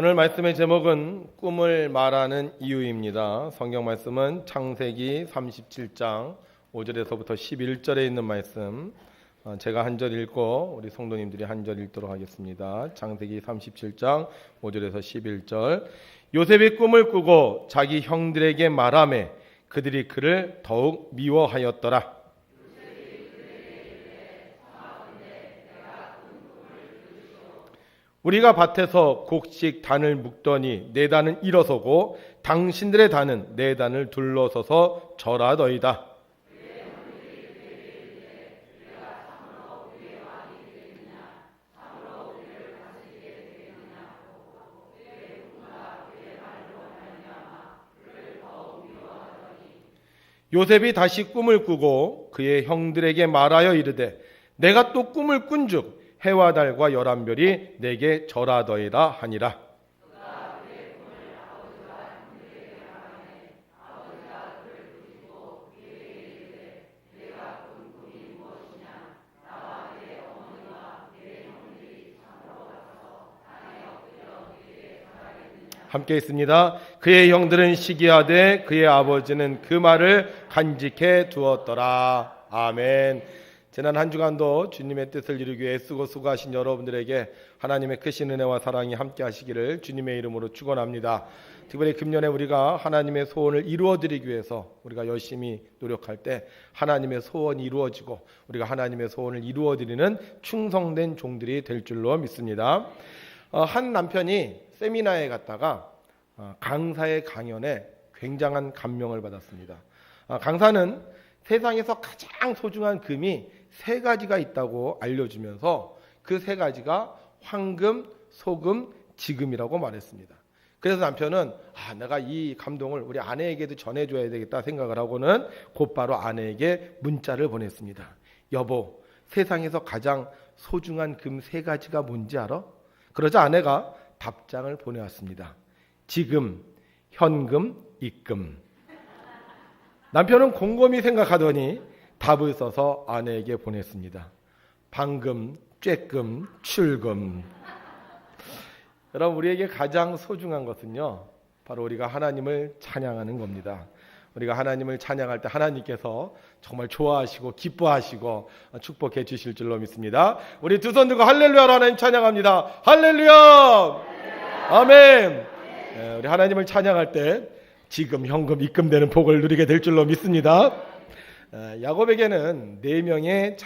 오늘 말씀의 제목은 꿈을 말하는 이유입니다. 성경 말씀은 창세기 37장 5절에서부터 11절에 있는 말씀, 제가 한 절 읽고 우리 성도님들이 한 절 읽도록 하겠습니다. 창세기 37장 5절에서 11절. 요셉이 꿈을 꾸고 자기 형들에게 말하매 그들이 그를 더욱 미워하였더라. 우리가 밭에서 곡식 단을 묶더니 내 단은 일어서고 당신들의 단은 내 단을 둘러서서 절하더이다. 요셉이 다시 꿈을 꾸고 그의 형들에게 말하여 이르되 내가 또 꿈을 꾼즉 해와 달과 11별이 내게 절하더이다 하니라. 함께 있습니다. 그의 형들은 시기하되 그의 아버지는 그 말을 간직해 두었더라. 아멘. 지난 한 주간도 주님의 뜻을 이루기 위해 애쓰고 수고하신 여러분들에게 하나님의 크신 은혜와 사랑이 함께 하시기를 주님의 이름으로 축원합니다. 특별히 금년에 우리가 하나님의 소원을 이루어드리기 위해서 우리가 열심히 노력할 때 하나님의 소원이 이루어지고 우리가 하나님의 소원을 이루어드리는 충성된 종들이 될 줄로 믿습니다. 한 남편이 세미나에 갔다가 강사의 강연에 굉장한 감명을 받았습니다. 강사는 세상에서 가장 소중한 금이 3가지가 있다고 알려주면서 그 3가지가 황금, 소금, 지금이라고 말했습니다. 그래서 남편은 내가 이 감동을 우리 아내에게도 전해줘야 되겠다 생각을 하고는 곧바로 아내에게 문자를 보냈습니다. 여보, 세상에서 가장 소중한 금 3가지가 뭔지 알아? 그러자 아내가 답장을 보내왔습니다. 지금, 현금, 입금. 남편은 곰곰이 생각하더니 답을 써서 아내에게 보냈습니다. 방금, 쬐끔, 출금. 여러분, 우리에게 가장 소중한 것은요, 바로 우리가 하나님을 찬양하는 겁니다. 우리가 하나님을 찬양할 때 하나님께서 정말 좋아하시고 기뻐하시고 축복해 주실 줄로 믿습니다. 우리 두 손 들고 할렐루야로 하나님 찬양합니다. 할렐루야! 아멘. 우리 하나님을 찬양할 때 지금, 현금, 입금되는 복을 누리게 될 줄로 믿습니다. 야곱에게는 4명의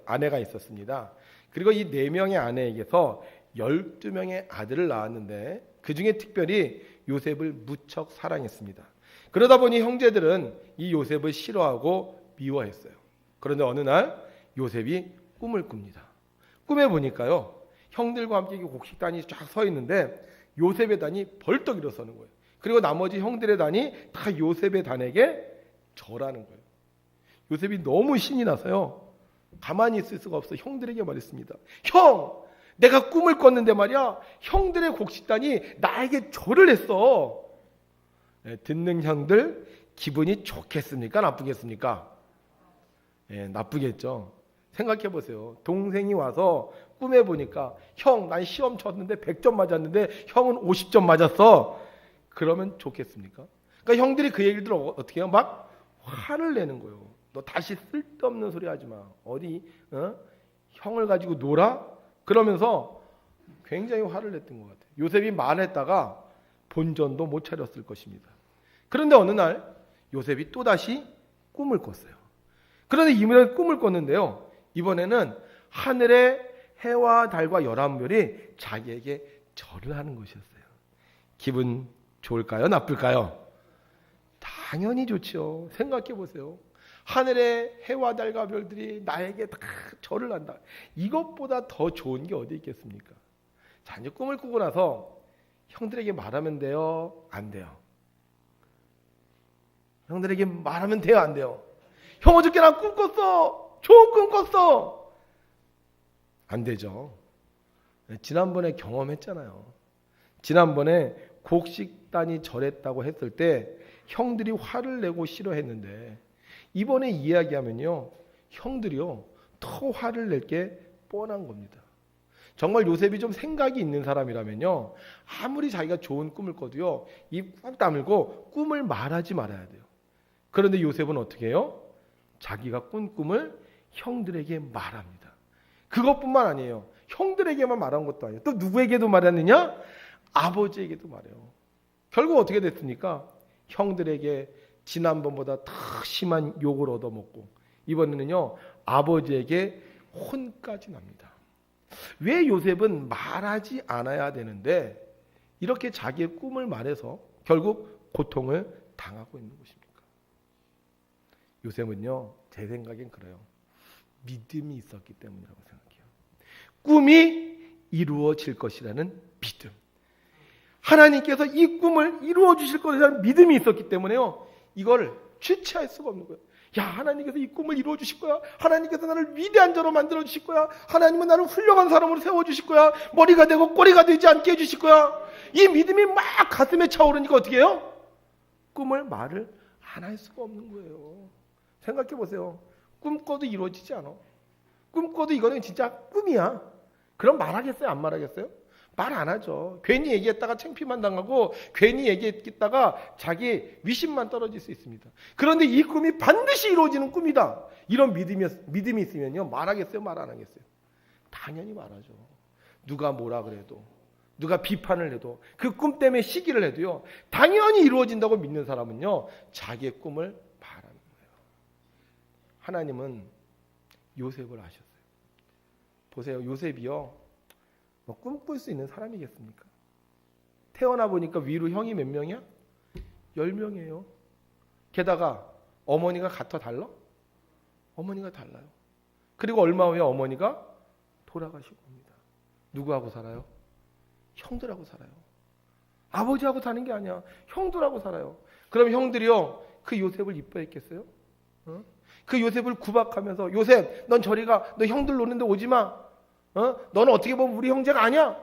아내가 있었습니다. 그리고 이 4명의 아내에게서 12명의 아들을 낳았는데 그 중에 특별히 요셉을 무척 사랑했습니다. 그러다 보니 형제들은 이 요셉을 싫어하고 미워했어요. 그런데 어느 날 요셉이 꿈을 꿉니다. 꿈에 보니까요, 형들과 함께 곡식단이 쫙 서 있는데 요셉의 단이 벌떡 일어서는 거예요. 그리고 나머지 형들의 단이 다 요셉의 단에게 절하는 거예요. 요셉이 너무 신이 나서요, 가만히 있을 수가 없어 형들에게 말했습니다. 형, 내가 꿈을 꿨는데 말이야, 형들의 곡식단이 나에게 절을 했어. 듣는 형들 기분이 좋겠습니까? 나쁘겠습니까? 나쁘겠죠. 생각해 보세요. 동생이 와서 꿈에 보니까 형, 난 시험 쳤는데 100점 맞았는데 형은 50점 맞았어. 그러면 좋겠습니까? 그러니까 형들이 그 얘기를 들어 어떻게 해요? 막 화를 내는 거예요. 너 다시 쓸데없는 소리 하지 마. 어디 형을 가지고 놀아? 그러면서 굉장히 화를 냈던 것 같아요. 요셉이 말했다가 본전도 못 차렸을 것입니다. 그런데 어느 날 요셉이 또다시 꿈을 꿨어요. 그런데 이번에 꿈을 꿨는데요, 이번에는 하늘의 해와 달과 11별이 자기에게 절을 하는 것이었어요. 기분 좋을까요? 나쁠까요? 당연히 좋죠. 생각해 보세요. 하늘의 해와 달과 별들이 나에게 다 절을 한다. 이것보다 더 좋은 게 어디 있겠습니까? 자, 이제 꿈을 꾸고 나서 형들에게 말하면 돼요? 안 돼요? 형들에게 말하면 돼요? 안 돼요? 형, 어저께 난 꿈 꿨어. 좋은 꿈 꿨어. 안 되죠. 지난번에 경험했잖아요. 지난번에 곡식단이 절했다고 했을 때 형들이 화를 내고 싫어했는데 이번에 이야기하면요, 형들이요 더 화를 낼 게 뻔한 겁니다. 정말 요셉이 좀 생각이 있는 사람이라면요, 아무리 자기가 좋은 꿈을 꿔도요, 입 꾹 다물고 꿈을 말하지 말아야 돼요. 그런데 요셉은 어떻게 해요? 자기가 꾼 꿈을 형들에게 말합니다. 그것뿐만 아니에요. 형들에게만 말한 것도 아니에요. 또 누구에게도 말했느냐? 아버지에게도 말해요. 결국 어떻게 됐습니까? 형들에게 지난번보다 더 심한 욕을 얻어먹고 이번에는요, 아버지에게 혼까지 납니다. 왜 요셉은 말하지 않아야 되는데 이렇게 자기의 꿈을 말해서 결국 고통을 당하고 있는 것입니까? 요셉은요, 제 생각엔 그래요. 믿음이 있었기 때문이라고 생각해요. 꿈이 이루어질 것이라는 믿음. 하나님께서 이 꿈을 이루어 주실 것이라는 믿음이 있었기 때문에요, 이걸 취치할 수가 없는 거예요. 야, 하나님께서 이 꿈을 이루어 주실 거야. 하나님께서 나를 위대한 자로 만들어 주실 거야. 하나님은 나를 훌륭한 사람으로 세워 주실 거야. 머리가 되고 꼬리가 되지 않게 해 주실 거야. 이 믿음이 막 가슴에 차오르니까 어떻게 해요? 꿈을 말을 안 할 수가 없는 거예요. 생각해 보세요. 꿈꿔도 이루어지지 않아. 꿈꿔도 이거는 진짜 꿈이야. 그럼 말하겠어요? 안 말하겠어요? 말 안 하죠. 괜히 얘기했다가 창피만 당하고 괜히 얘기했다가 자기 위신만 떨어질 수 있습니다. 그런데 이 꿈이 반드시 이루어지는 꿈이다. 이런 믿음이 있으면요, 말하겠어요? 말 안 하겠어요? 당연히 말하죠. 누가 뭐라 그래도, 누가 비판을 해도, 그 꿈 때문에 시기를 해도요, 당연히 이루어진다고 믿는 사람은요, 자기의 꿈을 말하는 거예요. 하나님은 요셉을 아셨어요. 보세요. 요셉이요, 꿈꿀 수 있는 사람이겠습니까? 태어나 보니까 위로 형이 몇 명이야? 10명이에요. 게다가 어머니가 같아 달라? 어머니가 달라요. 그리고 얼마 후에 어머니가 돌아가시고 옵니다. 누구하고 살아요? 형들하고 살아요. 아버지하고 사는 게 아니야. 형들하고 살아요. 그럼 형들이요, 그 요셉을 이뻐했겠어요? 그 요셉을 구박하면서, 요셉, 넌 저리 가. 너 형들 노는데 오지 마. 너는 어떻게 보면 우리 형제가 아니야.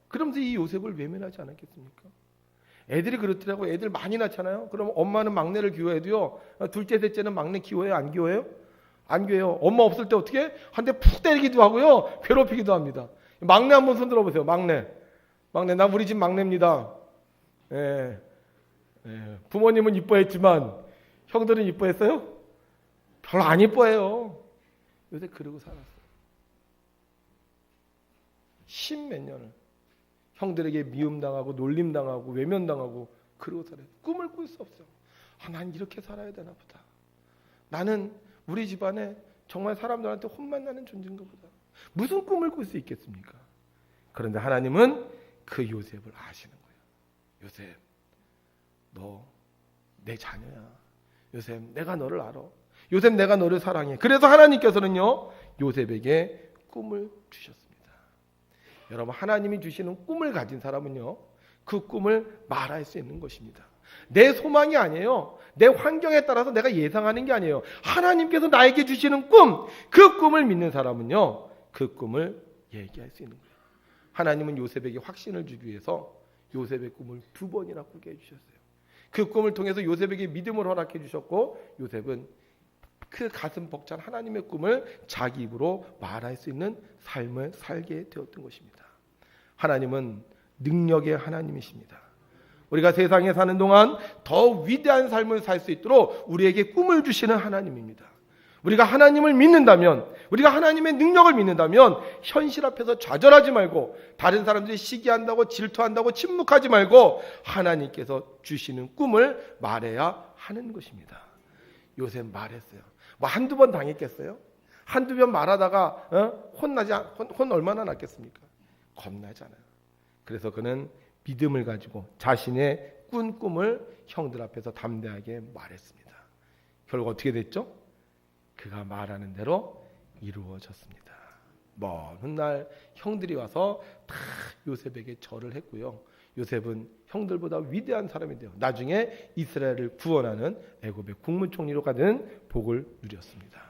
그러면서 이 요셉을 외면하지 않았겠습니까? 애들이 그렇더라고. 애들 많이 낳잖아요. 그럼 엄마는 막내를 기워해도요, 둘째, 셋째는 막내 기워해요? 안 기워해요? 안 기워해요. 엄마 없을 때 어떻게? 한 대 푹 때리기도 하고요, 괴롭히기도 합니다. 막내 한번 손 들어보세요. 막내, 나 우리 집 막내입니다. 예. 부모님은 이뻐했지만 형들은 이뻐했어요? 별로 안 이뻐해요. 요새 그러고 살았어요. 10몇 년을 형들에게 미움당하고 놀림당하고 외면당하고 그러고 살아요. 꿈을 꿀 수 없어요. 난 이렇게 살아야 되나 보다. 나는 우리 집안에 정말 사람들한테 혼만 나는 존재인가 보다. 무슨 꿈을 꿀 수 있겠습니까? 그런데 하나님은 그 요셉을 아시는 거예요. 요셉, 너 내 자녀야. 요셉, 내가 너를 알아. 요셉, 내가 너를 사랑해. 그래서 하나님께서는요, 요셉에게 꿈을 주셨습니다. 여러분, 하나님이 주시는 꿈을 가진 사람은요, 그 꿈을 말할 수 있는 것입니다. 내 소망이 아니에요. 내 환경에 따라서 내가 예상하는 게 아니에요. 하나님께서 나에게 주시는 꿈, 그 꿈을 믿는 사람은요, 그 꿈을 얘기할 수 있는 거예요. 하나님은 요셉에게 확신을 주기 위해서 요셉의 꿈을 2번이나 꾸게 해주셨어요. 그 꿈을 통해서 요셉에게 믿음을 허락해 주셨고, 요셉은 그 가슴 벅찬 하나님의 꿈을 자기 입으로 말할 수 있는 삶을 살게 되었던 것입니다. 하나님은 능력의 하나님이십니다. 우리가 세상에 사는 동안 더 위대한 삶을 살 수 있도록 우리에게 꿈을 주시는 하나님입니다. 우리가 하나님을 믿는다면, 우리가 하나님의 능력을 믿는다면 현실 앞에서 좌절하지 말고, 다른 사람들이 시기한다고 질투한다고 침묵하지 말고 하나님께서 주시는 꿈을 말해야 하는 것입니다. 요셉 말했어요. 뭐 한두 번 당했겠어요? 한두 번 말하다가 혼 얼마나 났겠습니까? 겁나잖아요. 그래서 그는 믿음을 가지고 자신의 꾼 꿈을 형들 앞에서 담대하게 말했습니다. 결국 어떻게 됐죠? 그가 말하는 대로 이루어졌습니다. 먼 훗날 형들이 와서 다 요셉에게 절을 했고요. 요셉은 형들보다 위대한 사람이 되어 나중에 이스라엘을 구원하는 애굽의 국무총리로 가는 복을 누렸습니다.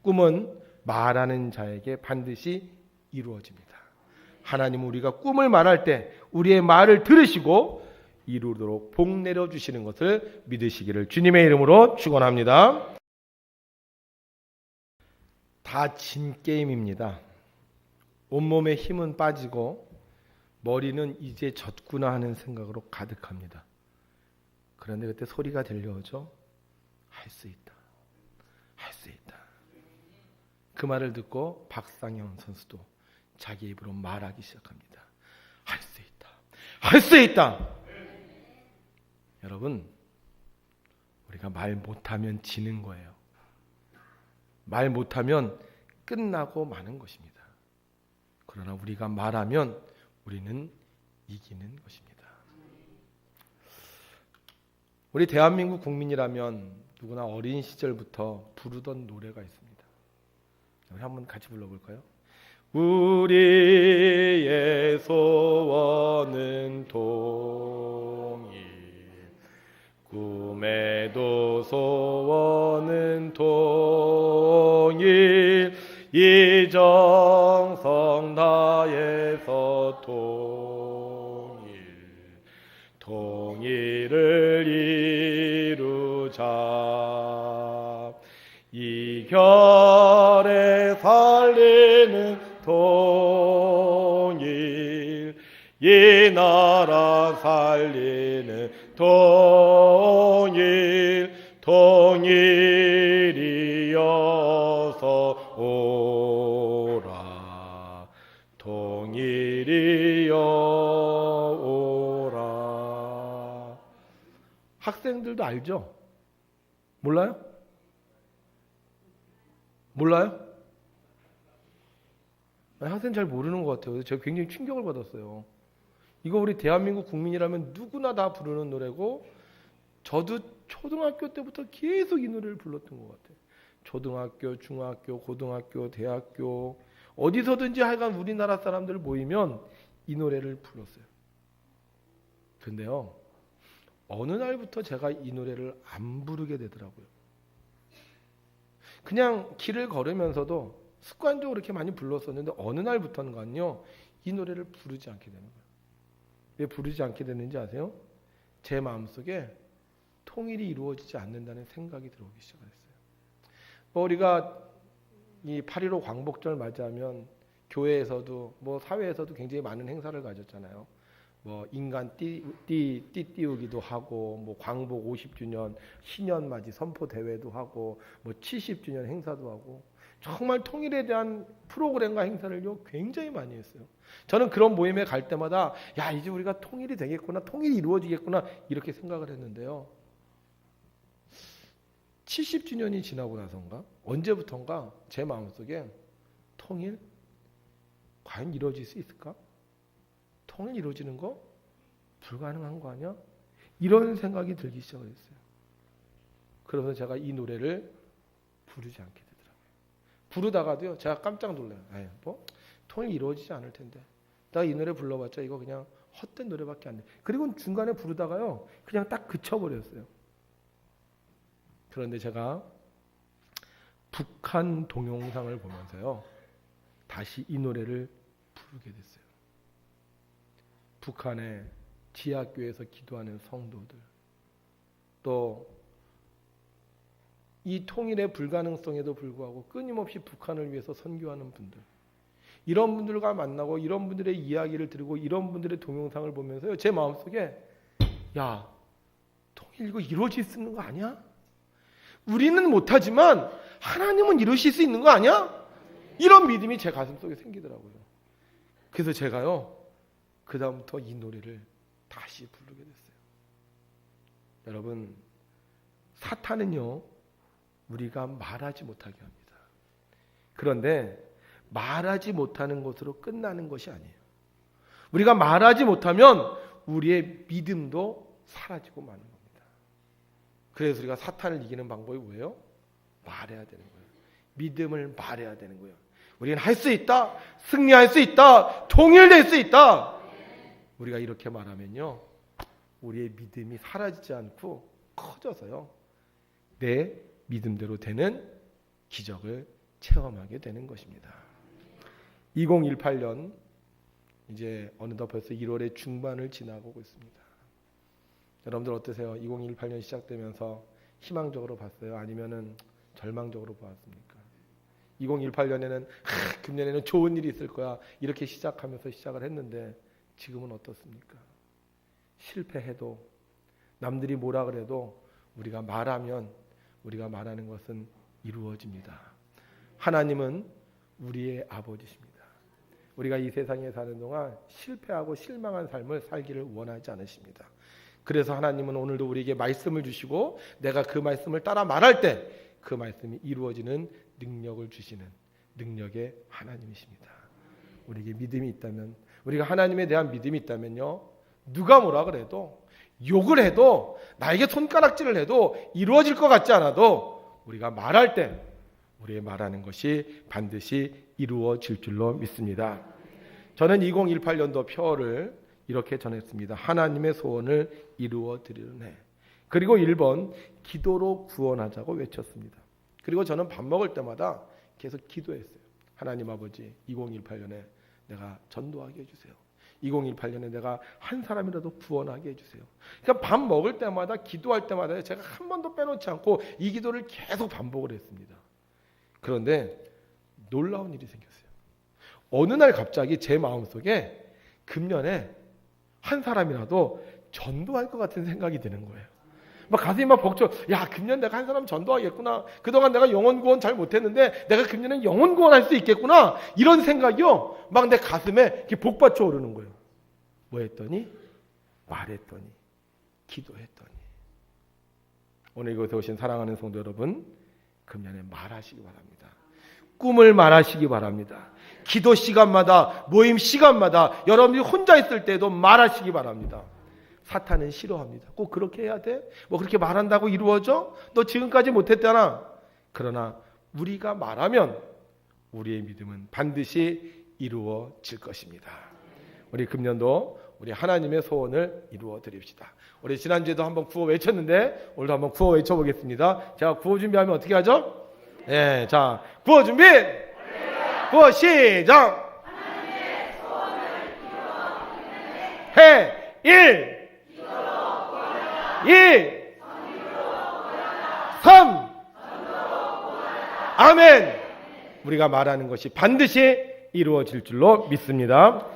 꿈은 말하는 자에게 반드시 이루어집니다. 하나님은 우리가 꿈을 말할 때 우리의 말을 들으시고 이루도록 복 내려주시는 것을 믿으시기를 주님의 이름으로 축원합니다. 다 진 게임입니다. 온몸에 힘은 빠지고 머리는 이제 졌구나 하는 생각으로 가득합니다. 그런데 그때 소리가 들려오죠. 할 수 있다. 할 수 있다. 그 말을 듣고 박상현 선수도 자기 입으로 말하기 시작합니다. 할 수 있다. 할 수 있다. 여러분, 우리가 말 못하면 지는 거예요. 말 못하면 끝나고 마는 것입니다. 그러나 우리가 말하면 우리는 이기는 것입니다. 우리 대한민국 국민이라면 누구나 어린 시절부터 부르던 노래가 있습니다. 우리 한번 같이 불러볼까요? 우리의 소원은 통일, 꿈에도 소원은 통일, 이정성 다해서 통일을 이루자. 이 결에 살리는 통일, 이 나라 살리는 통일, 통일이어서 오라, 통일이여 오라. 학생들도 알죠? 몰라요? 몰라요? 학생 잘 모르는 것 같아요. 제가 굉장히 충격을 받았어요. 이거 우리 대한민국 국민이라면 누구나 다 부르는 노래고, 저도 초등학교 때부터 계속 이 노래를 불렀던 것 같아요. 초등학교, 중학교, 고등학교, 대학교 어디서든지 하여간 우리나라 사람들 모이면 이 노래를 불렀어요. 그런데요, 어느 날부터 제가 이 노래를 안 부르게 되더라고요. 그냥 길을 걸으면서도 습관적으로 이렇게 많이 불렀었는데 어느 날부터는요 이 노래를 부르지 않게 되는 거예요. 왜 부르지 않게 되는지 아세요? 제 마음속에 통일이 이루어지지 않는다는 생각이 들어오기 시작했어요. 우리가 이 8.15 광복절 맞이하면 교회에서도 사회에서도 굉장히 많은 행사를 가졌잖아요. 인간 띠 띄우기도 하고, 광복 50주년 신년맞이 선포 대회도 하고, 70주년 행사도 하고, 정말 통일에 대한 프로그램과 행사를요 굉장히 많이 했어요. 저는 그런 모임에 갈 때마다 야, 이제 우리가 통일이 되겠구나, 통일이 이루어지겠구나 이렇게 생각을 했는데요. 70주년이 지나고 나서인가 언제부턴가 제 마음속에 통일 과연 이루어질 수 있을까? 통일 이루어지는 거 불가능한 거 아니야? 이런 생각이 들기 시작을 했어요. 그러면서 제가 이 노래를 부르지 않게 되더라고요. 부르다가도요 제가 깜짝 놀라요. 통일 이루어지지 않을 텐데 나 이 노래 불러봤자 이거 그냥 헛된 노래밖에 안 돼. 그리고 중간에 부르다가요 그냥 딱 그쳐버렸어요. 그런데 제가 북한 동영상을 보면서요 다시 이 노래를 부르게 됐어요. 북한의 지하교에서 기도하는 성도들, 또 이 통일의 불가능성에도 불구하고 끊임없이 북한을 위해서 선교하는 분들, 이런 분들과 만나고 이런 분들의 이야기를 들고 이런 분들의 동영상을 보면서요 제 마음속에 야, 통일 이거 이루어질 수 있는 거 아니야? 우리는 못하지만 하나님은 이루실 수 있는 거 아니야? 이런 믿음이 제 가슴속에 생기더라고요. 그래서 제가요 그 다음부터 이 노래를 다시 부르게 됐어요. 여러분, 사탄은요 우리가 말하지 못하게 합니다. 그런데 말하지 못하는 것으로 끝나는 것이 아니에요. 우리가 말하지 못하면 우리의 믿음도 사라지고 마는 겁니다. 그래서 우리가 사탄을 이기는 방법이 뭐예요? 말해야 되는 거예요. 믿음을 말해야 되는 거예요. 우리는 할 수 있다, 승리할 수 있다, 통일될 수 있다. 우리가 이렇게 말하면요 우리의 믿음이 사라지지 않고 커져서요 내 믿음대로 되는 기적을 체험하게 되는 것입니다. 2018년 이제 어느덧 벌써 1월의 중반을 지나고 있습니다. 여러분들 어떠세요? 2018년 시작되면서 희망적으로 봤어요? 아니면은 절망적으로 보았습니까? 2018년에는 금년에는 좋은 일이 있을 거야 이렇게 시작하면서 시작을 했는데 지금은 어떻습니까? 실패해도 남들이 뭐라 그래도 우리가 말하면 우리가 말하는 것은 이루어집니다. 하나님은 우리의 아버지십니다. 우리가 이 세상에 사는 동안 실패하고 실망한 삶을 살기를 원하지 않으십니다. 그래서 하나님은 오늘도 우리에게 말씀을 주시고 내가 그 말씀을 따라 말할 때 그 말씀이 이루어지는 능력을 주시는 능력의 하나님이십니다. 우리에게 믿음이 있다면, 우리가 하나님에 대한 믿음이 있다면요, 누가 뭐라 그래도, 욕을 해도, 나에게 손가락질을 해도 이루어질 것 같지 않아도 우리가 말할 때 우리의 말하는 것이 반드시 이루어질 줄로 믿습니다. 저는 2018년도 표어를 이렇게 전했습니다. 하나님의 소원을 이루어 드리는 해. 그리고 1번 기도로 구원하자고 외쳤습니다. 그리고 저는 밥 먹을 때마다 계속 기도했어요. 하나님 아버지, 2018년에 내가 전도하게 해주세요. 2018년에 내가 한 사람이라도 구원하게 해주세요. 그러니까 밥 먹을 때마다 기도할 때마다 제가 한 번도 빼놓지 않고 이 기도를 계속 반복을 했습니다. 그런데 놀라운 일이 생겼어요. 어느 날 갑자기 제 마음속에 금년에 한 사람이라도 전도할 것 같은 생각이 드는 거예요. 막 가슴이 막 벅차. 야, 금년 내가 한 사람 전도하겠구나. 그동안 내가 영혼 구원 잘 못했는데 내가 금년엔 영혼 구원할 수 있겠구나. 이런 생각이요, 막 내 가슴에 이렇게 복받쳐 오르는 거예요. 뭐 했더니? 말했더니, 기도했더니. 오늘 이곳에 오신 사랑하는 성도 여러분, 금년에 말하시기 바랍니다. 꿈을 말하시기 바랍니다. 기도 시간마다, 모임 시간마다, 여러분이 혼자 있을 때도 말하시기 바랍니다. 사탄은 싫어합니다. 꼭 그렇게 해야 돼? 뭐 그렇게 말한다고 이루어져? 너 지금까지 못했잖아. 그러나 우리가 말하면 우리의 믿음은 반드시 이루어질 것입니다. 우리 금년도 우리 하나님의 소원을 이루어 드립시다. 우리 지난주에도 한번 구호 외쳤는데 오늘도 한번 구호 외쳐보겠습니다. 제가 구호 준비하면 어떻게 하죠? 네, 자, 구호 준비! 구호 시작! 하나님의 소원을 이루어 드리는 해 1 2 3 아멘. 우리가 말하는 것이 반드시 이루어질 줄로 믿습니다.